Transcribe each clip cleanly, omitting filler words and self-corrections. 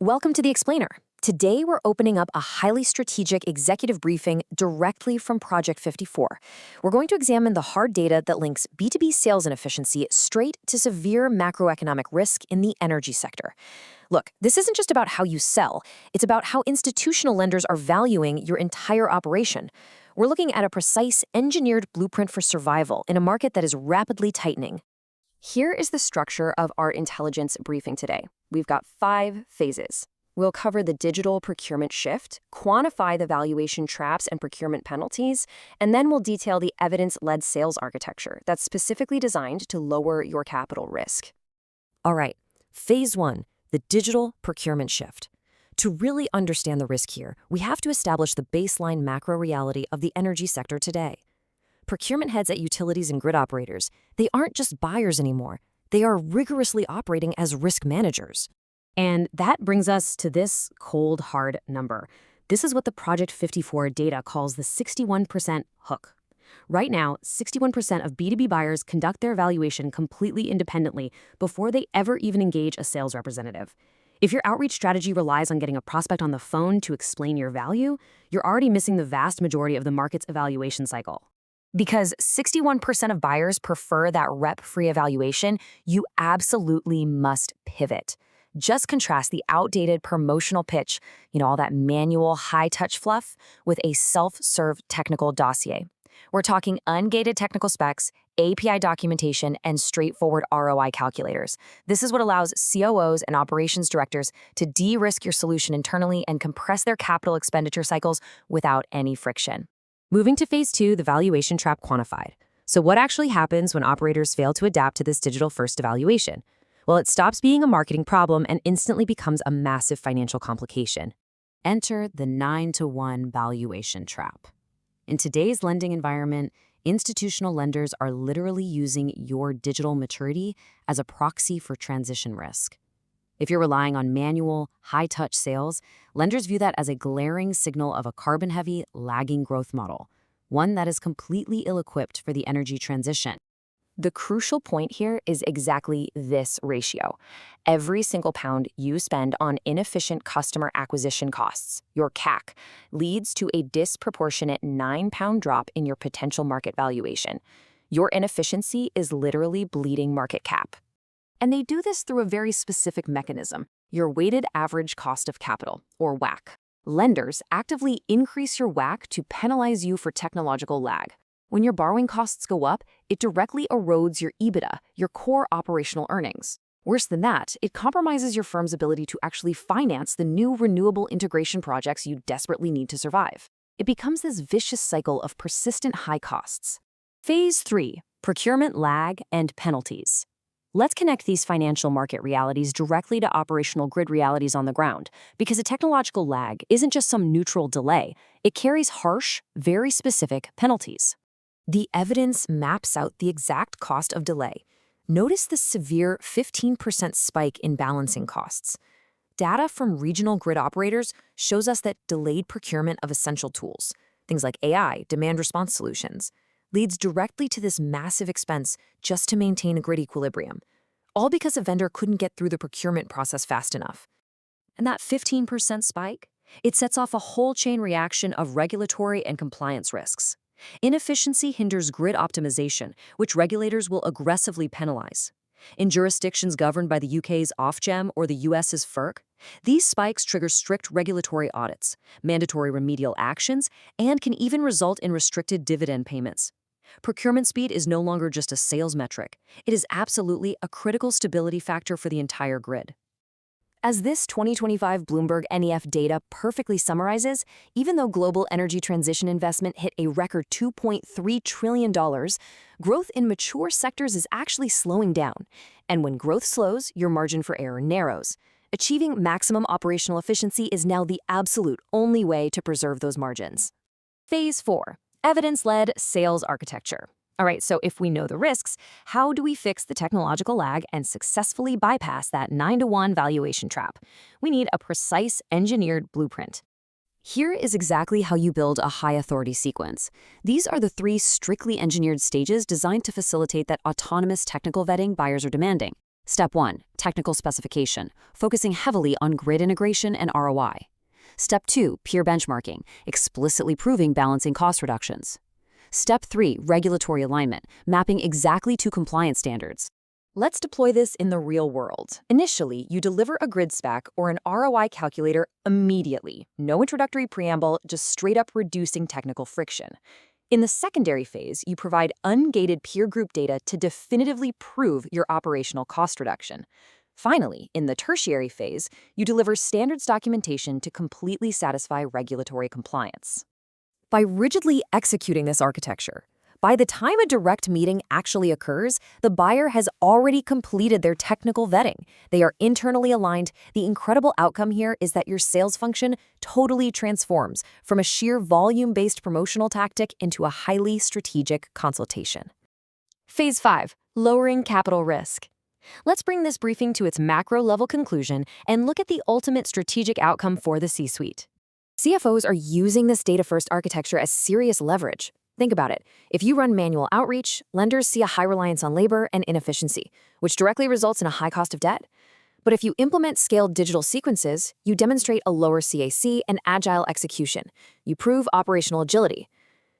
Welcome to The Explainer. Today, we're opening up a highly strategic executive briefing directly from Project 54. We're going to examine the hard data that links B2B sales inefficiency straight to severe macroeconomic risk in the energy sector. Look, this isn't just about how you sell, it's about how institutional lenders are valuing your entire operation. We're looking at a precise, engineered blueprint for survival in a market that is rapidly tightening. Here is the structure of our intelligence briefing today. We've got 5 phases. We'll cover the digital procurement shift, quantify the valuation traps and procurement penalties, and then we'll detail the evidence-led sales architecture that's specifically designed to lower your capital risk. All right, phase 1, the digital procurement shift. To really understand the risk here, we have to establish the baseline macro reality of the energy sector today. Procurement heads at utilities and grid operators, they aren't just buyers anymore. They are rigorously operating as risk managers. And that brings us to this cold, hard number. This is what the Project 54 data calls the 61% hook. Right now, 61% of B2B buyers conduct their evaluation completely independently before they ever even engage a sales representative. If your outreach strategy relies on getting a prospect on the phone to explain your value, you're already missing the vast majority of the market's evaluation cycle. Because 61% of buyers prefer that rep-free evaluation, you absolutely must pivot. Just contrast the outdated promotional pitch, all that manual high-touch fluff, with a self-serve technical dossier. We're talking ungated technical specs, API documentation, and straightforward ROI calculators. This is what allows COOs and operations directors to de-risk your solution internally and compress their capital expenditure cycles without any friction. Moving to phase 2, the valuation trap quantified. So what actually happens when operators fail to adapt to this digital-first evaluation? Well, it stops being a marketing problem and instantly becomes a massive financial complication. Enter the 9-to-1 valuation trap. In today's lending environment, institutional lenders are literally using your digital maturity as a proxy for transition risk. If you're relying on manual, high-touch sales, lenders view that as a glaring signal of a carbon-heavy, lagging growth model, one that is completely ill-equipped for the energy transition. The crucial point here is exactly this ratio. Every single pound you spend on inefficient customer acquisition costs, your CAC, leads to a disproportionate 9-pound drop in your potential market valuation. Your inefficiency is literally bleeding market cap. And they do this through a very specific mechanism, your weighted average cost of capital, or WACC. Lenders actively increase your WACC to penalize you for technological lag. When your borrowing costs go up, it directly erodes your EBITDA, your core operational earnings. Worse than that, it compromises your firm's ability to actually finance the new renewable integration projects you desperately need to survive. It becomes this vicious cycle of persistent high costs. Phase 3, procurement lag and penalties. Let's connect these financial market realities directly to operational grid realities on the ground, because a technological lag isn't just some neutral delay. It carries harsh, very specific penalties. The evidence maps out the exact cost of delay. Notice the severe 15% spike in balancing costs. Data from regional grid operators shows us that delayed procurement of essential tools, things like AI, demand response solutions, leads directly to this massive expense just to maintain a grid equilibrium, all because a vendor couldn't get through the procurement process fast enough. And that 15% spike, it sets off a whole chain reaction of regulatory and compliance risks. Inefficiency hinders grid optimization, which regulators will aggressively penalize. In jurisdictions governed by the UK's Ofgem or the US's FERC, these spikes trigger strict regulatory audits, mandatory remedial actions, and can even result in restricted dividend payments. Procurement speed is no longer just a sales metric. It is absolutely a critical stability factor for the entire grid. As this 2025 Bloomberg NEF data perfectly summarizes, even though global energy transition investment hit a record $2.3 trillion, growth in mature sectors is actually slowing down. And when growth slows, your margin for error narrows. Achieving maximum operational efficiency is now the absolute only way to preserve those margins. Phase 4. Evidence-led sales architecture. All right, so if we know the risks, how do we fix the technological lag and successfully bypass that 9-to-1 valuation trap? We need a precise engineered blueprint. Here is exactly how you build a high-authority sequence. These are the 3 strictly engineered stages designed to facilitate that autonomous technical vetting buyers are demanding. Step 1. Technical specification, focusing heavily on grid integration and ROI. Step 2. Peer benchmarking, explicitly proving balancing cost reductions. Step 3. Regulatory alignment, mapping exactly to compliance standards. Let's deploy this in the real world. Initially, you deliver a grid spec or an ROI calculator immediately. No introductory preamble, just straight up reducing technical friction. In the secondary phase, you provide ungated peer group data to definitively prove your operational cost reduction. Finally, in the tertiary phase, you deliver standards documentation to completely satisfy regulatory compliance. By rigidly executing this architecture, by the time a direct meeting actually occurs, the buyer has already completed their technical vetting. They are internally aligned. The incredible outcome here is that your sales function totally transforms from a sheer volume-based promotional tactic into a highly strategic consultation. Phase 5. Lowering capital risk. Let's bring this briefing to its macro-level conclusion and look at the ultimate strategic outcome for the C-suite. CFOs are using this data-first architecture as serious leverage. Think about it. If you run manual outreach, lenders see a high reliance on labor and inefficiency, which directly results in a high cost of debt. But if you implement scaled digital sequences, you demonstrate a lower CAC and agile execution. You prove operational agility.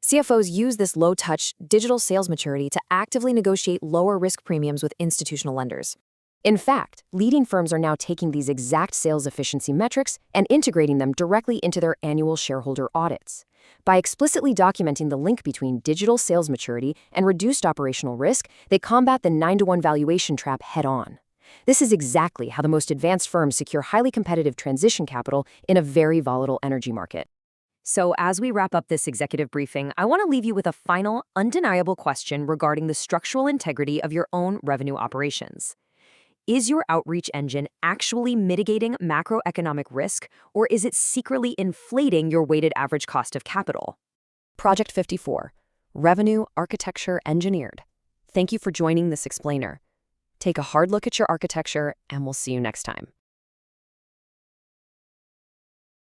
CFOs use this low-touch digital sales maturity to actively negotiate lower risk premiums with institutional lenders. In fact, leading firms are now taking these exact sales efficiency metrics and integrating them directly into their annual shareholder audits. By explicitly documenting the link between digital sales maturity and reduced operational risk, they combat the 9-to-1 valuation trap head-on. This is exactly how the most advanced firms secure highly competitive transition capital in a very volatile energy market. So as we wrap up this executive briefing, I want to leave you with a final, undeniable question regarding the structural integrity of your own revenue operations. Is your outreach engine actually mitigating macroeconomic risk, or is it secretly inflating your weighted average cost of capital? Project 54. Revenue Architecture Engineered. Thank you for joining this explainer. Take a hard look at your architecture, and we'll see you next time.